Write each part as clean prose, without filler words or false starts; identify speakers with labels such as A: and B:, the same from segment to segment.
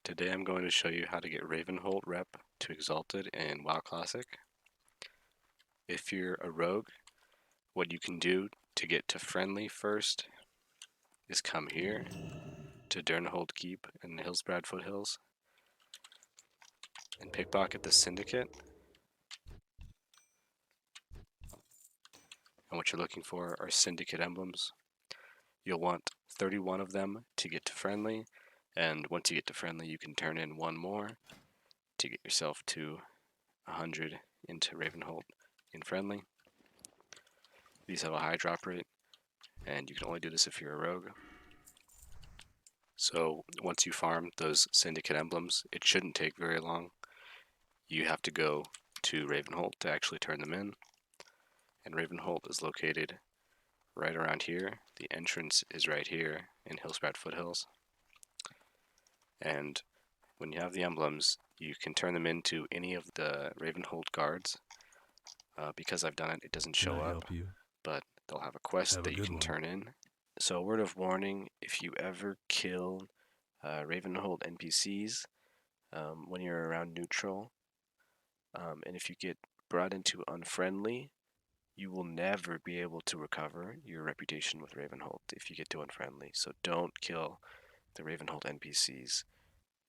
A: Today I'm going to show you how to get Ravenholdt rep to Exalted in WoW Classic. If you're a rogue, what you can do to get to friendly first is come here to Ravenholdt Keep in the Hillsbrad Foothills and pickpocket the Syndicate. And what you're looking for are Syndicate Emblems. You'll want 31 of them to get to friendly, and once you get to friendly you can turn in one more to get yourself to 100 into Ravenholdt in friendly. These have a high drop rate, and you can only do this if you're a rogue. So once you farm those Syndicate Emblems, it shouldn't take very long. You have to go to Ravenholdt to actually turn them in, and Ravenholdt is located right around here. The entrance is right here in Hillsbrad Foothills. And when you have the emblems, you can turn them into any of the Ravenholdt guards. Because I've done it, it doesn't show up, but they'll have a quest that you can turn in. So, word of warning, if you ever kill Ravenholdt NPCs when you're around neutral, and if you get brought into unfriendly, you will never be able to recover your reputation with Ravenholdt if you get to unfriendly. So don't kill the Ravenholdt NPCs.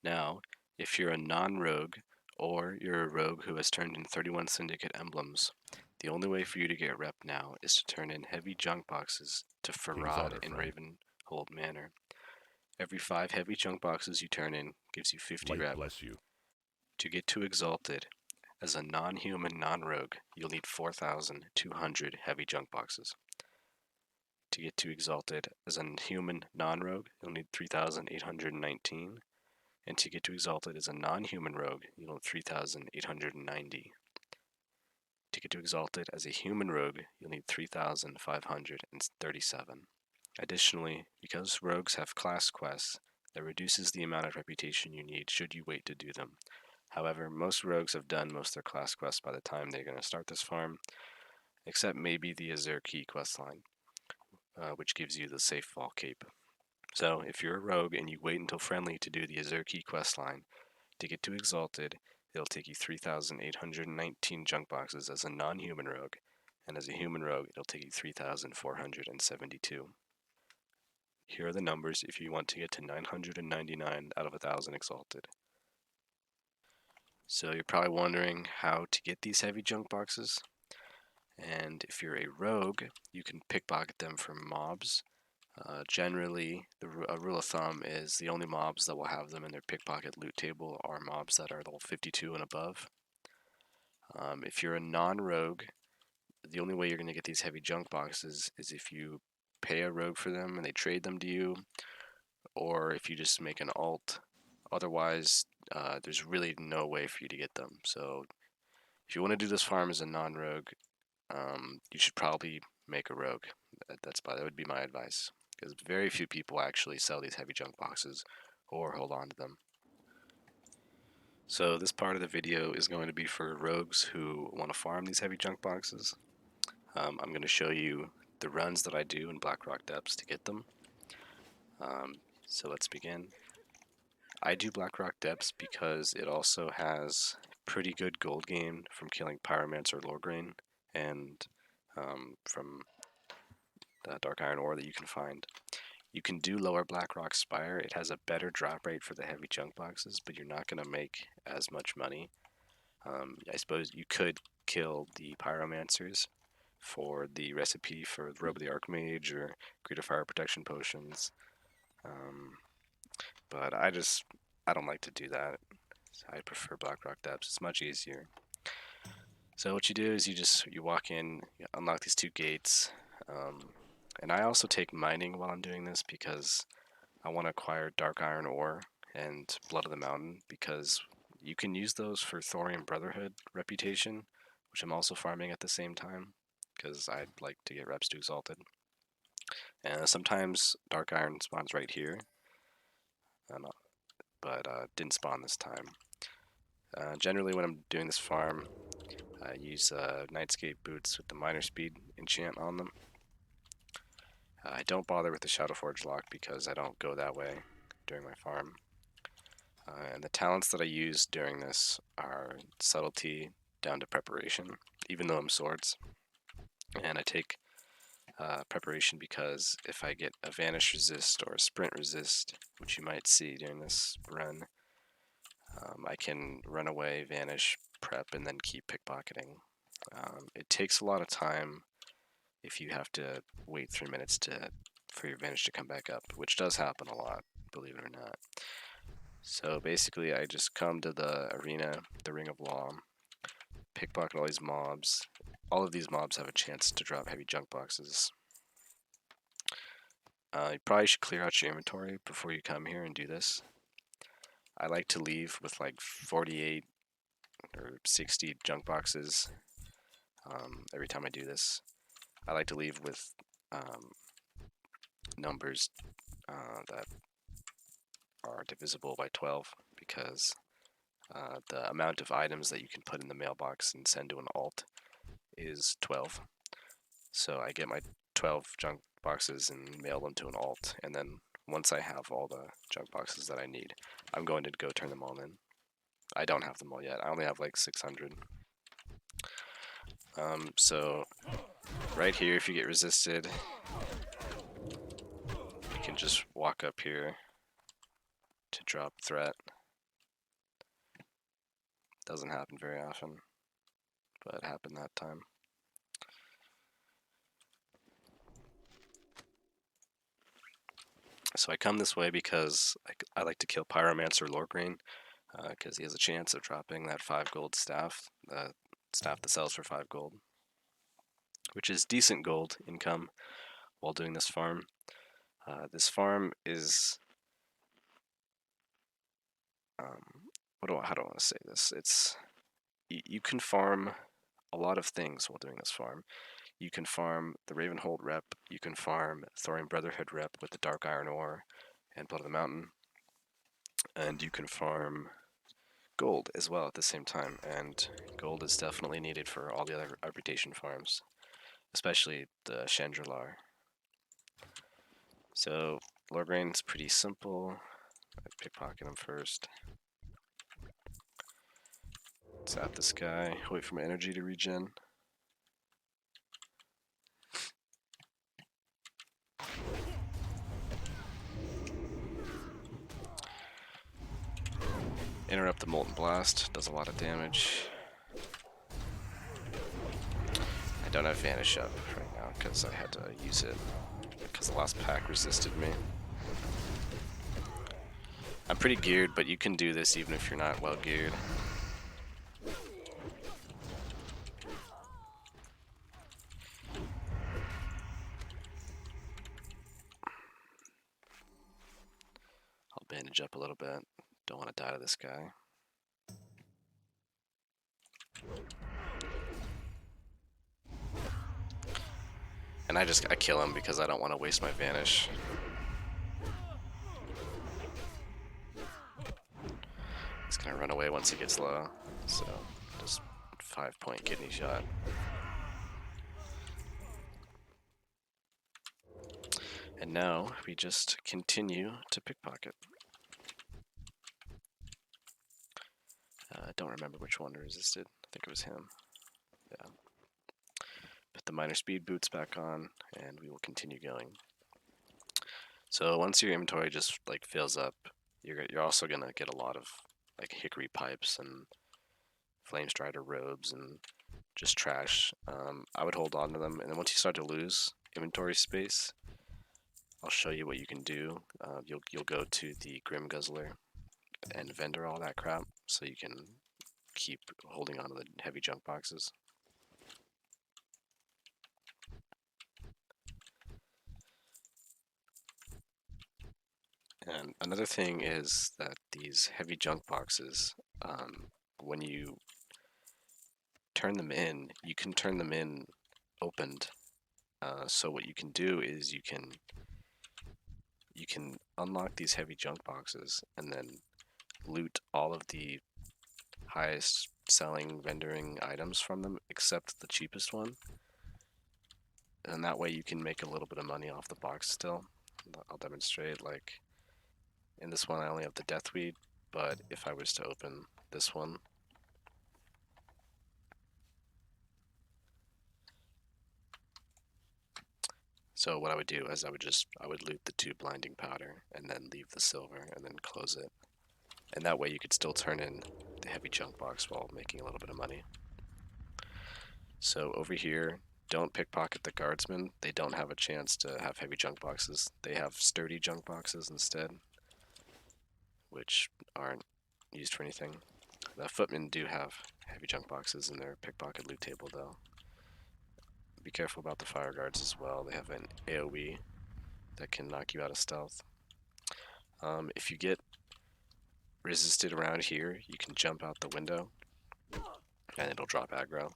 A: Now, if you're a non-rogue, or you're a rogue who has turned in 31 Syndicate Emblems, the only way for you to get rep now is to turn in heavy junk boxes to Farad in Ravenholdt Manor. Every 5 heavy junk boxes you turn in gives you 50 rep.
B: Bless you.
A: To get to Exalted, as a non-human non-rogue, you'll need 4,200 heavy junk boxes. To get to Exalted, as a human non-rogue, you'll need 3,819. And to get to Exalted as a non-human rogue, you'll need 3,890. To get to Exalted as a human rogue, you'll need 3,537. Additionally, because rogues have class quests, that reduces the amount of reputation you need should you wait to do them. However, most rogues have done most of their class quests by the time they're going to start this farm, except maybe the Azure Key questline, which gives you the Safe Fall Cape. So, if you're a rogue and you wait until friendly to do the Azure Key questline, to get to Exalted, it'll take you 3,819 junk boxes as a non-human rogue, and as a human rogue, it'll take you 3,472. Here are the numbers if you want to get to 999 out of 1,000 Exalted. So you're probably wondering how to get these heavy junk boxes. And if you're a rogue, you can pickpocket them from mobs. Generally, a rule of thumb is the only mobs that will have them in their pickpocket loot table are mobs that are level 52 and above. If you're a non-rogue, the only way you're going to get these heavy junk boxes is if you pay a rogue for them and they trade them to you, or if you just make an alt. Otherwise, there's really no way for you to get them. So if you want to do this farm as a non-rogue, you should probably make a rogue. That would be my advice, because very few people actually sell these heavy junk boxes or hold on to them. So this part of the video is going to be for rogues who want to farm these heavy junk boxes. I'm going to show you the runs that I do in Blackrock Depths to get them. So let's begin. I do Blackrock Depths because it also has pretty good gold gain from killing Pyromancer Lorgrain and from the Dark Iron ore that you can find. You can do Lower Blackrock Spire. It has a better drop rate for the heavy junk boxes, but you're not going to make as much money. I suppose you could kill the Pyromancers for the recipe for Robe of the Archmage or Greater Fire Protection Potions. But I don't like to do that. I prefer Blackrock Depths. It's much easier. So what you do is you walk in, you unlock these 2 gates, and I also take mining while I'm doing this because I want to acquire Dark Iron ore and Blood of the Mountain, because you can use those for Thorium Brotherhood reputation, which I'm also farming at the same time because I'd like to get reps to Exalted. And sometimes Dark Iron spawns right here, but didn't spawn this time. Generally, when I'm doing this farm, I use Nightscape boots with the Minor Speed enchant on them. I don't bother with the Shadowforge lock because I don't go that way during my farm. And the talents that I use during this are subtlety down to preparation, even though I'm swords. And I take preparation because if I get a vanish resist or a sprint resist, which you might see during this run, I can run away, vanish, prep, and then keep pickpocketing. It takes a lot of time if you have to wait 3 minutes for your vanish to come back up, which does happen a lot, believe it or not. So basically, I just come to the arena, the Ring of Law, pickpocket all these mobs. All of these mobs have a chance to drop heavy junk boxes. You probably should clear out your inventory before you come here and do this. I like to leave with like 48 or 60 junk boxes every time I do this. I like to leave with numbers that are divisible by 12 because the amount of items that you can put in the mailbox and send to an alt is 12. So I get my 12 junk boxes and mail them to an alt, and then once I have all the junk boxes that I need, I'm going to go turn them all in. I don't have them all yet. I only have like 600. So right here, if you get resisted, you can just walk up here to drop threat. Doesn't happen very often, but it happened that time. So I come this way because I like to kill Pyromancer Lorgrain, because he has a chance of dropping that 5 gold staff, the staff that sells for 5 gold, which is decent gold income while doing this farm. This farm is, how do I want to say this? It's, you can farm a lot of things while doing this farm. You can farm the Ravenholdt rep, you can farm Thorium Brotherhood rep with the Dark Iron Ore and Blood of the Mountain, and you can farm gold as well at the same time, and gold is definitely needed for all the other reputation farms, especially the Chandrilar. So Lorgrain's pretty simple. I pickpocket him first. Zap this guy, wait for my energy to regen. Interrupt the Molten Blast, does a lot of damage. I don't have Vanish up right now because I had to use it because the last pack resisted me. I'm pretty geared, but you can do this even if you're not well geared. I'll bandage up a little bit. Don't want to die to this guy. And I kill him because I don't want to waste my Vanish. He's gonna run away once he gets low, so just 5-point kidney shot. And now we just continue to pickpocket. I don't remember which one resisted. I think it was him. Yeah. Put the minor speed boots back on, and we will continue going. So once your inventory just like fills up, you're also gonna get a lot of like hickory pipes and flame strider robes and just trash. I would hold on to them, and then once you start to lose inventory space, I'll show you what you can do. You'll go to the Grim Guzzler and vendor all that crap, so you can keep holding on to the heavy junk boxes. And another thing is that these heavy junk boxes, when you turn them in, you can turn them in opened. So what you can do is you can unlock these heavy junk boxes and then loot all of the highest selling vendoring items from them except the cheapest one. And that way you can make a little bit of money off the box still. I'll demonstrate. Like in this one I only have the Deathweed, but if I was to open this one, so what I would do is I would loot the 2 blinding powder and then leave the silver and then close it. And that way you could still turn in the heavy junk box while making a little bit of money. So over here, don't pickpocket the guardsmen. They don't have a chance to have heavy junk boxes. They have sturdy junk boxes instead, which aren't used for anything. The footmen do have heavy junk boxes in their pickpocket loot table though. Be careful about the fire guards as well. They have an AoE that can knock you out of stealth. If you get resisted around here, you can jump out the window and it'll drop aggro.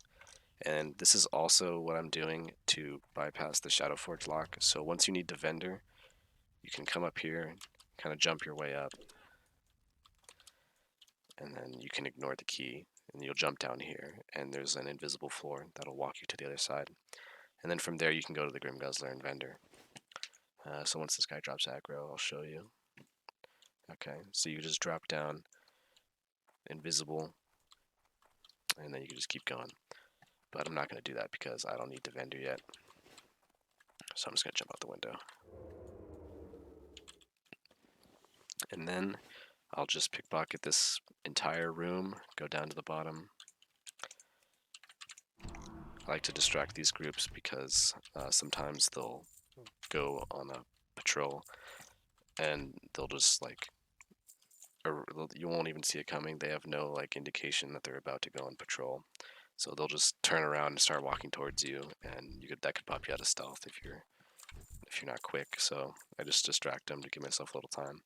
A: And this is also what I'm doing to bypass the Shadowforge lock. So once you need the vendor, you can come up here, kind of jump your way up, and then you can ignore the key, and you'll jump down here, and there's an invisible floor that'll walk you to the other side. And then from there you can go to the Grim Guzzler and vendor. So once this guy drops aggro, I'll show you. Okay, so you just drop down, invisible, and then you can just keep going. But I'm not going to do that because I don't need the vendor yet. So I'm just going to jump out the window. And then I'll just pickpocket this entire room, go down to the bottom. I like to distract these groups because sometimes they'll go on a patrol and they'll just or you won't even see it coming. They have no indication that they're about to go on patrol. So they'll just turn around and start walking towards you, and that could pop you out of stealth if you're not quick. So I just distract them to give myself a little time.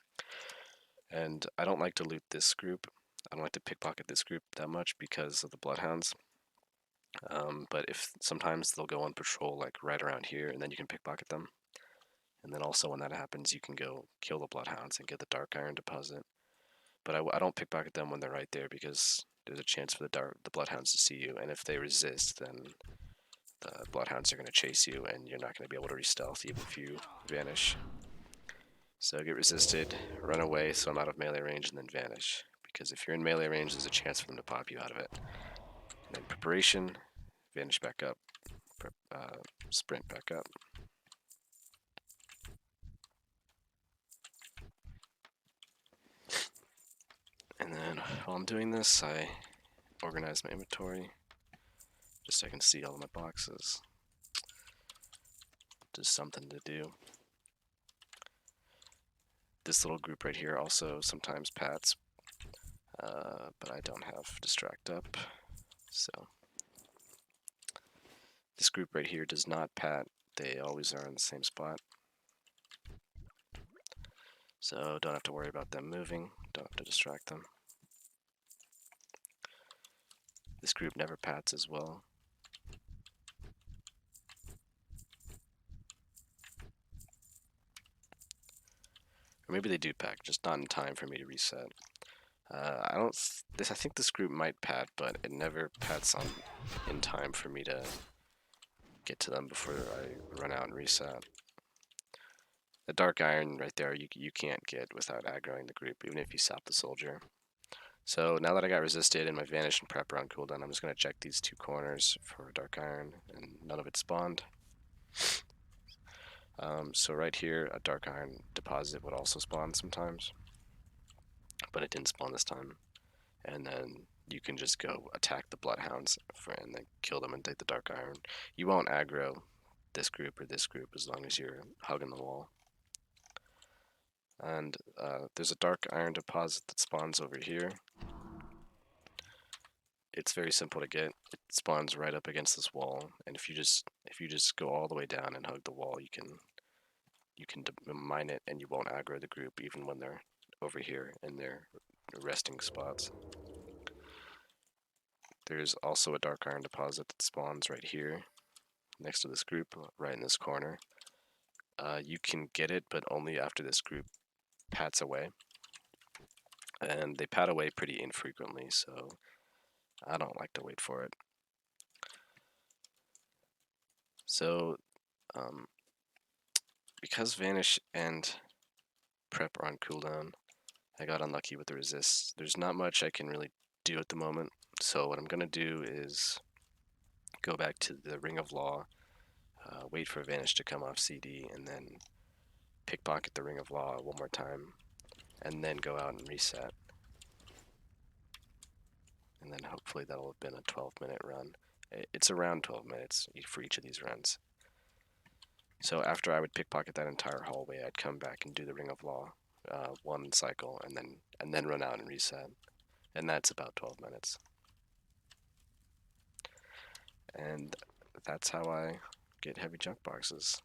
A: And I don't like to loot this group. I don't like to pickpocket this group that much because of the bloodhounds. But if sometimes they'll go on patrol right around here, and then you can pickpocket them. And then also when that happens, you can go kill the bloodhounds and get the dark iron deposit. But I don't pickpocket them when they're right there because there's a chance for the bloodhounds to see you, and if they resist, then the bloodhounds are going to chase you, and you're not going to be able to re-stealth even if you vanish. So get resisted, run away so I'm out of melee range, and then vanish. Because if you're in melee range, there's a chance for them to pop you out of it. And then preparation, vanish back up, sprint back up. And then while I'm doing this, I organize my inventory just so I can see all of my boxes. Just something to do. This little group right here also sometimes pats, but I don't have distract up, so this group right here does not pat. They always are in the same spot, so don't have to worry about them moving, don't have to distract them. This group never pats as well. Or maybe they do pack, just not in time for me to reset. I think this group might pat, but it never pats in time for me to get to them before I run out and reset. The dark iron right there, you can't get without aggroing the group, even if you sap the soldier. So now that I got resisted and my vanish and prep are on cooldown, I'm just going to check these 2 corners for dark iron, and none of it spawned. So right here, a dark iron deposit would also spawn sometimes, but it didn't spawn this time. And then you can just go attack the bloodhounds and then kill them and take the dark iron. You won't aggro this group or this group as long as you're hugging the wall. And there's a dark iron deposit that spawns over here. It's very simple to get. It spawns right up against this wall, and if you just go all the way down and hug the wall, you can mine it, and you won't aggro the group even when they're over here in their resting spots. There's also a dark iron deposit that spawns right here next to this group, right in this corner. You can get it, but only after this group pats away, and they pat away pretty infrequently, so I don't like to wait for it. So because vanish and prep are on cooldown, I got unlucky with the resists. There's not much I can really do at the moment, so what I'm going to do is go back to the Ring of Law, wait for Vanish to come off CD, and then pickpocket the Ring of Law one more time, and then go out and reset. And then hopefully that'll have been a 12-minute run. It's around 12 minutes for each of these runs. So after I would pickpocket that entire hallway, I'd come back and do the Ring of Law, one cycle, and then run out and reset. And that's about 12 minutes. And that's how I get heavy junk boxes.